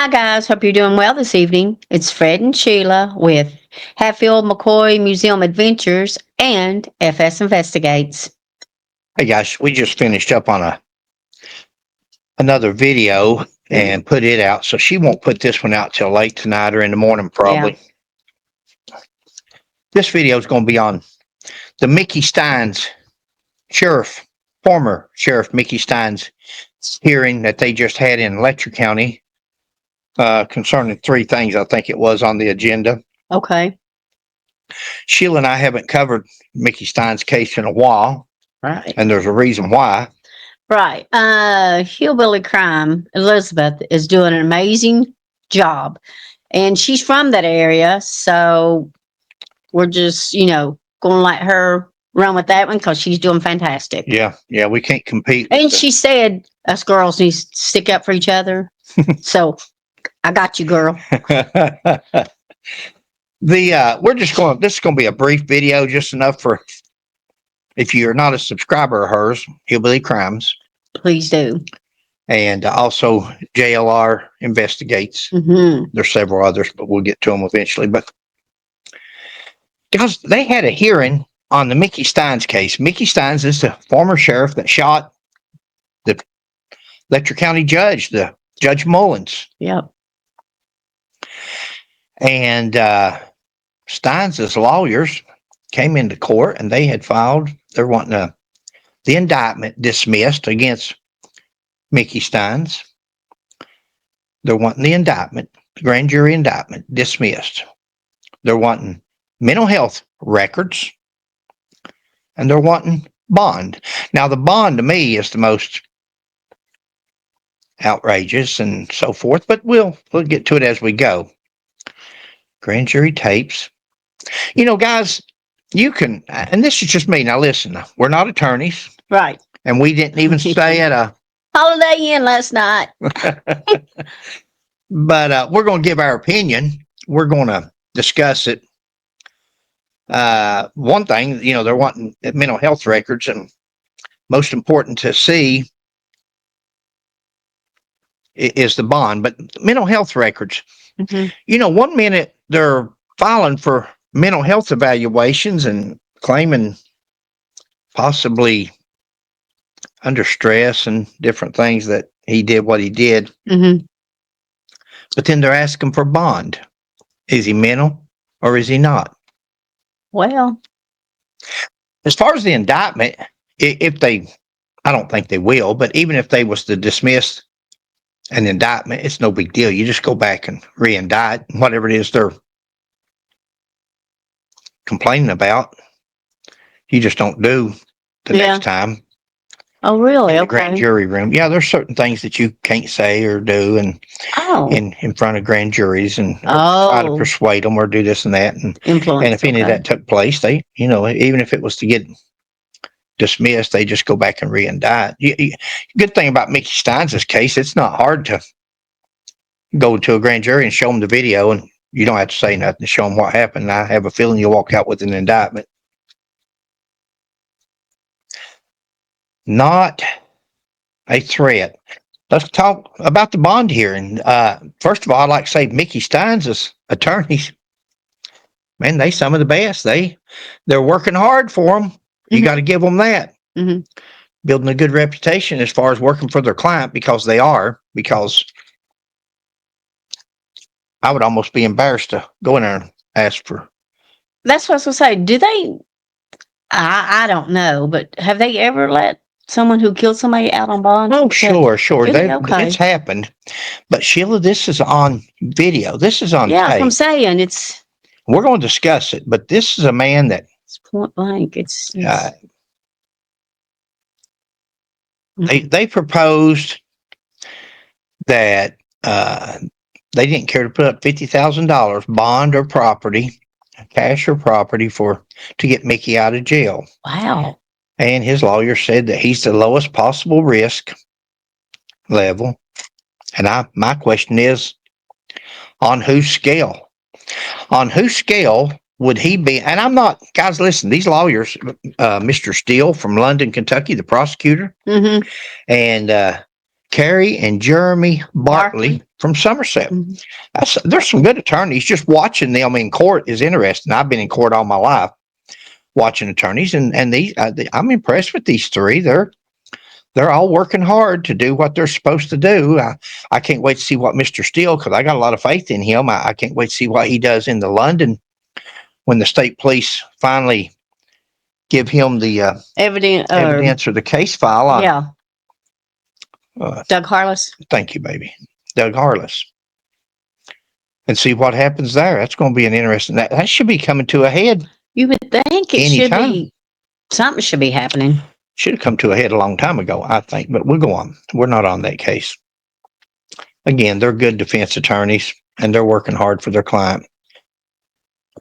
Hi, guys. Hope you're doing well this evening. It's Fred and Sheila with Hatfield McCoy Museum Adventures and FS Investigates. Hey guys, we just finished up on another video and put it out. So she won't put this one out till late tonight or in the morning probably. This video is going to be on the Mickey Stines former Sheriff Mickey Stines hearing that they just had in Letcher County concerning three things I think it was on the agenda. Okay. Sheila and I haven't covered Mickey Stines' case in a while. Right. And there's a reason why. Right. Hillbilly Crime, Elizabeth, is doing an amazing job. And she's from that area. So we're just, going to let her run with that one because she's doing fantastic. Yeah, we can't compete. And she said us girls need to stick up for each other. So I got you, girl. This is going to be a brief video, just enough for, if you're not a subscriber of hers, Hillbilly Crimes. Please do. And also JLR Investigates. Mm-hmm. There's several others, but we'll get to them eventually. But guys, they had a hearing on the Mickey Stines case. Mickey Stines is the former sheriff that shot the Letcher County judge, the Judge Mullins. Yep. And Stines' lawyers came into court and they had filed, they're wanting the indictment dismissed against Mickey Stines. They're wanting the indictment, the grand jury indictment, dismissed. They're wanting mental health records, and they're wanting bond. Now, the bond to me is the most outrageous and so forth, but we'll get to it as we go. Grand jury tapes. Guys, you can, and this is just me. Now, listen, we're not attorneys. Right. And we didn't even stay at a Holiday Inn last night. But we're going to give our opinion. We're going to discuss it. One thing, they're wanting mental health records, and most important to see is the bond. But mental health records, 1 minute they're filing for mental health evaluations and claiming possibly under stress and different things that he did what he did. Mm-hmm. But then they're asking for bond. Is he mental or is he not? Well, as far as the indictment, I don't think they will, but even if they was to dismiss an indictment, it's no big deal. You just go back and re-indict whatever it is they're complaining about. You just don't do the next time. Oh, really? In the okay. Grand jury room. Yeah, there's certain things that you can't say or do, and in front of grand juries, and try to persuade them or do this and that, and influence. And if any of that took place, they, even if it was to get dismissed, they just go back and re-indict. Good thing about Mickey Stines' case, it's not hard to go to a grand jury and show them the video, and you don't have to say nothing to show them what happened. I have a feeling you'll walk out with an indictment. Not a threat. Let's talk about the bond hearing. First of all, I'd like to say Mickey Stines' attorneys, man, they some of the best. They're working hard for them. You got to give them that. Mm-hmm. Building a good reputation as far as working for their client, because I would almost be embarrassed to go in there and ask for. That's what I was going to say. Do they, I don't know, but have they ever let someone who killed somebody out on bond? Oh, sure. Okay. It's happened. But Sheila, this is on video. This is on tape. Yeah, I'm saying we're going to discuss it, but this is a man that it's point blank. They proposed that they didn't care to put up $50,000 bond or property, cash or property, to get Mickey out of jail. Wow. And his lawyer said that he's the lowest possible risk level. And my question is, on whose scale? On whose scale would he be? And I'm not, guys, listen, these lawyers, Mr. Steele from London, Kentucky, the prosecutor, and Carrie and Jeremy Bartley from Somerset. Mhm. There's some good attorneys. Just watching them in court is interesting. I've been in court all my life watching attorneys, and these I'm impressed with these three. They're all working hard to do what they're supposed to do. I can't wait to see what Mr. Steele, because I got a lot of faith in him. I can't wait to see what he does in the London when the state police finally give him the evidence or the case file on. Yeah. Doug Harless. Thank you, baby. Doug Harless. And see what happens there. That's going to be an interesting. That should be coming to a head. You would think it Anytime. should be, something should be happening. Should have come to a head a long time ago, I think, but we'll go on. We're not on that case. Again, they're good defense attorneys, and they're working hard for their client.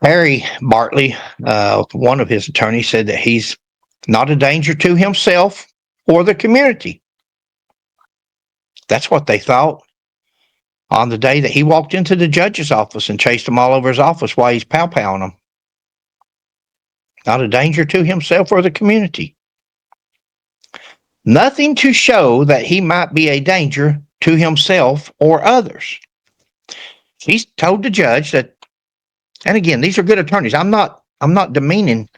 Harry Bartley, one of his attorneys, said that he's not a danger to himself or the community. That's what they thought on the day that he walked into the judge's office and chased them all over his office while he's pow-powing them. Not a danger to himself or the community. Nothing to show that he might be a danger to himself or others. He's told the judge that, and again, these are good attorneys. I'm not demeaning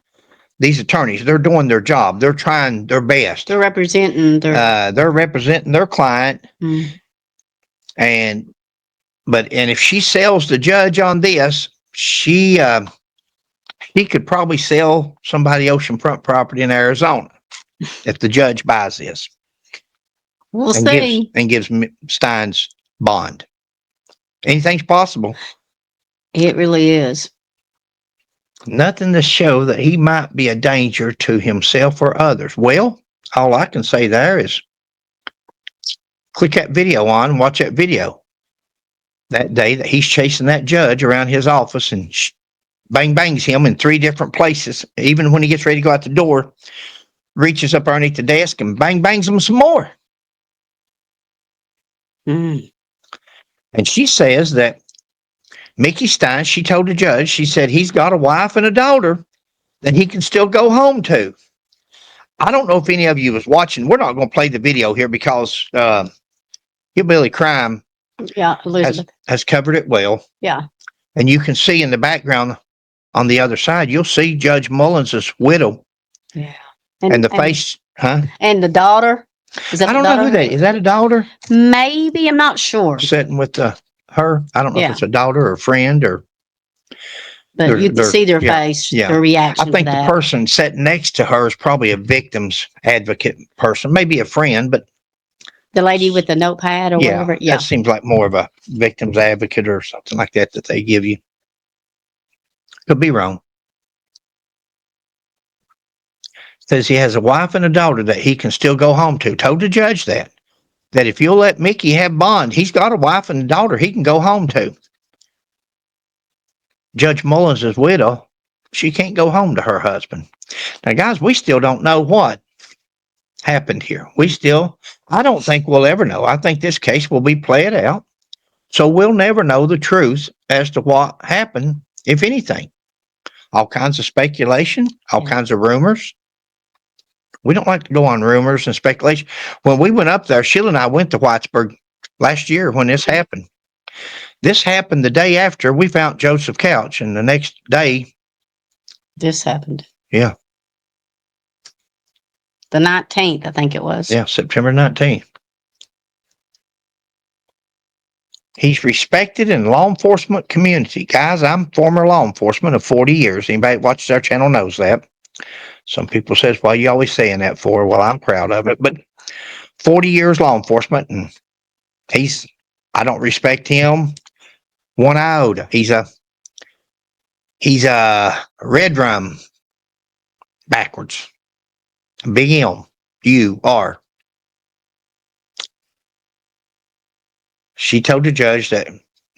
these attorneys. They're doing their job. They're trying their best. They're representing their client. Mm. And if she sells the judge on this, she could probably sell somebody oceanfront property in Arizona if the judge buys this. We'll see. Gives Stines bond. Anything's possible. It really is. Nothing to show that he might be a danger to himself or others. Well, all I can say there is click that video on and watch that video. That day that he's chasing that judge around his office and bang bangs him in 3 different places. Even when he gets ready to go out the door, reaches up underneath the desk and bang bangs him some more. Mm. And she says that Mickey Stines, she told the judge, she said he's got a wife and a daughter that he can still go home to. I don't know if any of you was watching. We're not going to play the video here because Hillbilly Crime has covered it well. Yeah. And you can see in the background on the other side, you'll see Judge Mullins' widow. Yeah. And the face, huh? And the daughter. I don't know who that is. Is that a daughter? Maybe. I'm not sure. Sitting with her. I don't know if it's a daughter or a friend or. But you can see their face, their reaction. I think the person sitting next to her is probably a victim's advocate person, maybe a friend, but. The lady with the notepad or whatever. Yeah. That seems like more of a victim's advocate or something like that they give you. Could be wrong. Says he has a wife and a daughter that he can still go home to. Told the judge that if you'll let Mickey have bond, he's got a wife and a daughter he can go home to. Judge Mullins' widow, she can't go home to her husband. Now, guys, we still don't know what happened here. I don't think we'll ever know. I think this case will be played out. So we'll never know the truth as to what happened, if anything. All kinds of speculation, all kinds of rumors. We don't like to go on rumors and speculation. When we went up there, Sheila and I went to Whitesburg last year when this happened. This happened the day after we found Joseph Couch, and the next day. This happened. Yeah. The 19th, I think it was. Yeah, September 19th. He's respected in the law enforcement community. Guys, I'm former law enforcement of 40 years. Anybody that watches our channel knows that. Some people says, well, you always saying that for? Well, I'm proud of it. But 40 years law enforcement, and I don't respect him one iota. He's a red drum backwards. Big M, U-R. She told the judge that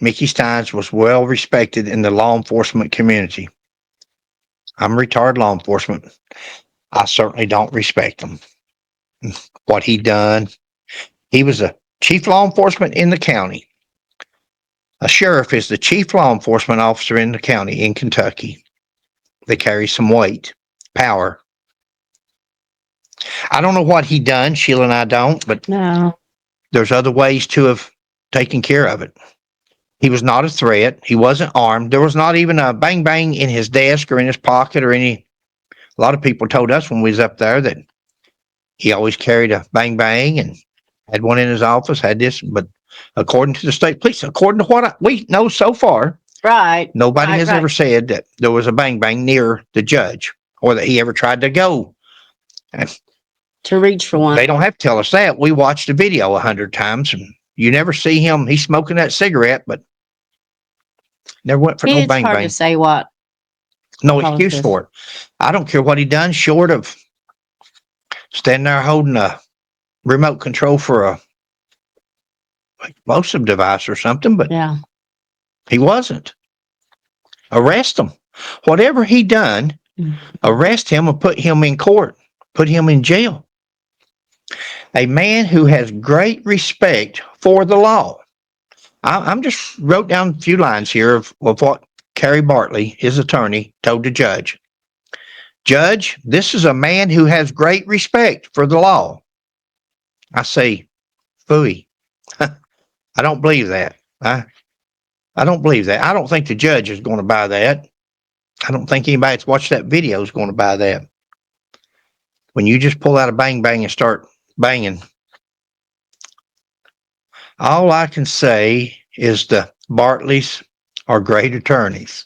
Mickey Stines was well respected in the law enforcement community. I'm retired law enforcement. I certainly don't respect him. What he done. He was a chief law enforcement in the county. A sheriff is the chief law enforcement officer in the county in Kentucky. They carry some weight, power. I don't know what he done. Sheila and I don't, but no. there's other ways to have taken care of it. He was not a threat. He wasn't armed. There was not even a bang bang in his desk or in his pocket or any. A lot of people told us when we was up there that he always carried a bang bang and had one in his office, had this. But according to the state police, according to what we know so far, Right. nobody has right. ever said that there was a bang bang near the judge or that he ever tried to go. To reach for one. They don't have to tell us that. We watched the video 100 times and you never see him. He's smoking that cigarette, but never went for no It's bang hard bang. to say what. No excuse for it. I don't care what he done short of standing there holding a remote control for a explosive device or something, but Yeah. he wasn't. Arrest him. Whatever he done, arrest him and put him in court. Put him in jail. A man who has great respect for the law. I'm just wrote down a few lines here of what Carrie Bartley, his attorney, told the judge. Judge, this is a man who has great respect for the law. I say, phooey. I don't believe that. I don't believe that. I don't think the judge is going to buy that. I don't think anybody that's watched that video is going to buy that. When you just pull out a bang bang and start banging, all I can say is the Bartleys are great attorneys.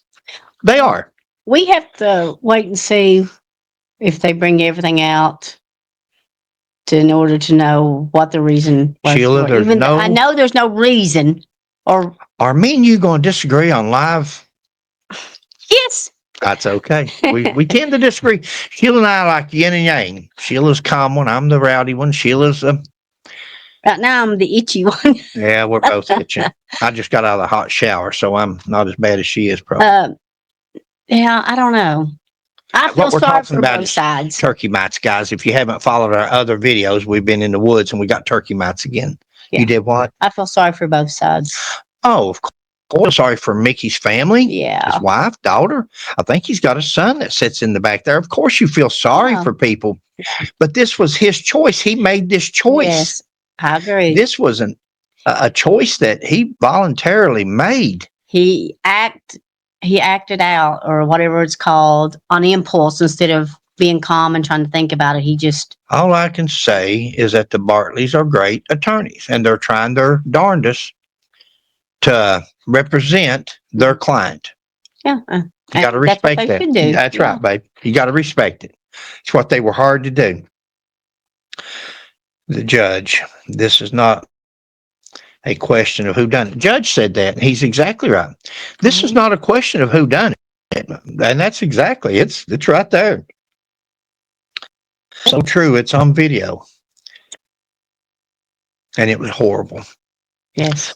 They are. We have to wait and see if they bring everything out in order to know what the reason was. Sheila, there's no. I know there's no reason. Or are me and you going to disagree on live? Yes. That's okay. We tend to disagree. Sheila and I are like yin and yang. Sheila's calm one. I'm the rowdy one. Sheila's right now I'm the itchy one. Yeah, we're both itching. I just got out of the hot shower, so I'm not as bad as she is, probably. Yeah, I don't know. I feel sorry for both sides. Turkey mites, guys. If you haven't followed our other videos, we've been in the woods and we got turkey mites again. Yeah. You did what? I feel sorry for both sides. Oh, of course. Sorry for Mickey's family. Yeah. His wife, daughter. I think he's got a son that sits in the back there. Of course you feel sorry for people. But this was his choice. He made this choice. Yes, I agree. This was a choice that he voluntarily made. He acted out, or whatever it's called, on impulse instead of being calm and trying to think about it. He just. All I can say is that the Bartleys are great attorneys and they're trying their darndest to represent their client. Yeah. You got to respect that. That's right, babe. You got to respect it. It's what they were hard to do. The judge, this is not a question of who done it. The judge said that, and he's exactly right. This is not a question of who done it. And that's exactly, it's right there. So true, it's on video. And it was horrible. Yes.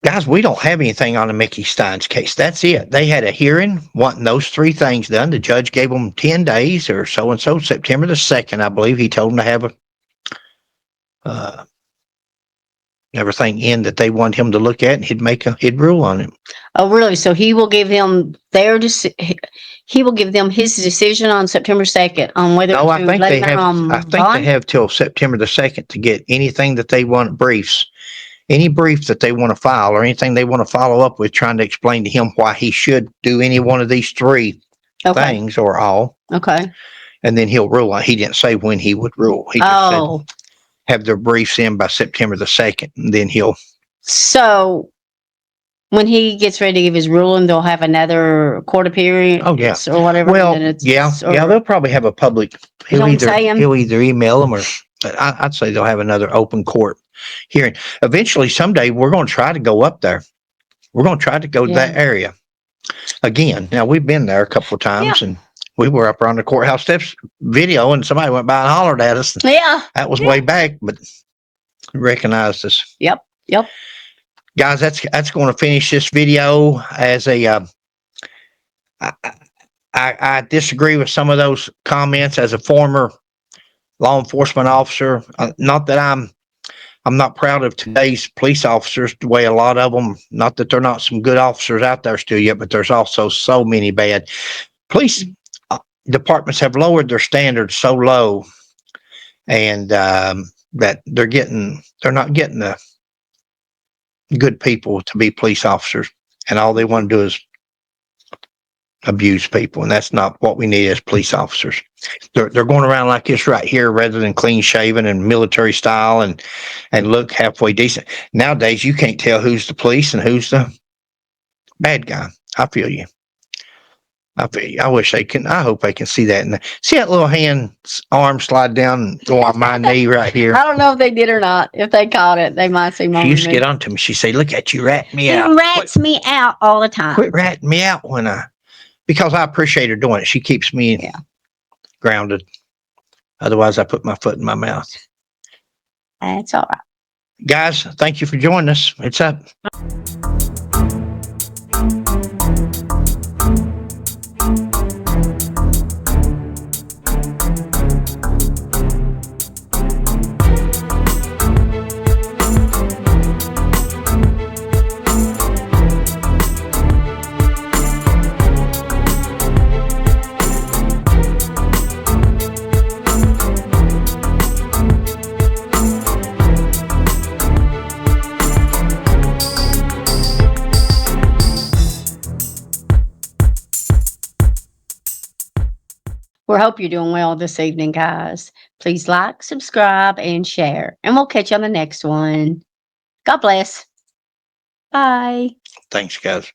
Guys, we don't have anything on the Mickey Stines case. That's it. They had a hearing wanting those three things done. The judge gave them 10 days or so-and-so. September the 2nd, I believe, he told them to have everything in that they want him to look at, and he'd rule on it. Oh, really? So he will give them he will give them his decision on September 2nd on whether to let them I think they have till September the 2nd to get anything that they want, briefs. Any brief that they want to file or anything they want to follow up with, trying to explain to him why he should do any one of these three things or all. Okay. And then he'll rule. He didn't say when he would rule. He just said have their briefs in by September the 2nd, and then he'll. So when he gets ready to give his ruling, they'll have another court appearance or whatever. Well, they'll probably have a public. He'll either email them or. But I'd say they'll have another open court hearing. Eventually, someday, we're going to try to go up there. We're going to try to go to that area again. Now, we've been there a couple of times, and we were up around the courthouse steps video, and somebody went by and hollered at us. Yeah. That was way back, but recognized us. Yep. Guys, that's going to finish this video as a. I disagree with some of those comments as a former law enforcement officer. Not that I'm not proud of today's police officers, the way a lot of them, not that there are not some good officers out there still yet, but there's also so many bad. Police departments have lowered their standards so low, and that they're not getting the good people to be police officers, and all they want to do is abuse people, and that's not what we need as police officers. They're going around like this right here rather than clean shaven and military style and look halfway decent. Nowadays you can't tell who's the police and who's the bad guy. I feel you. I wish they can. I hope they can see that. And see that little arm slide down and go on my knee right here. I don't know if they did or not. If they caught it, they might see. She used to get onto me. She say, "Look at you, ratting me out." It rats me out all the time. Quit ratting me out because I appreciate her doing it. She keeps me grounded. Otherwise, I put my foot in my mouth. That's all right. Guys, thank you for joining us. It's up. We hope you're doing well this evening, guys. Please like, subscribe, and share. And we'll catch you on the next one. God bless. Bye. Thanks, guys.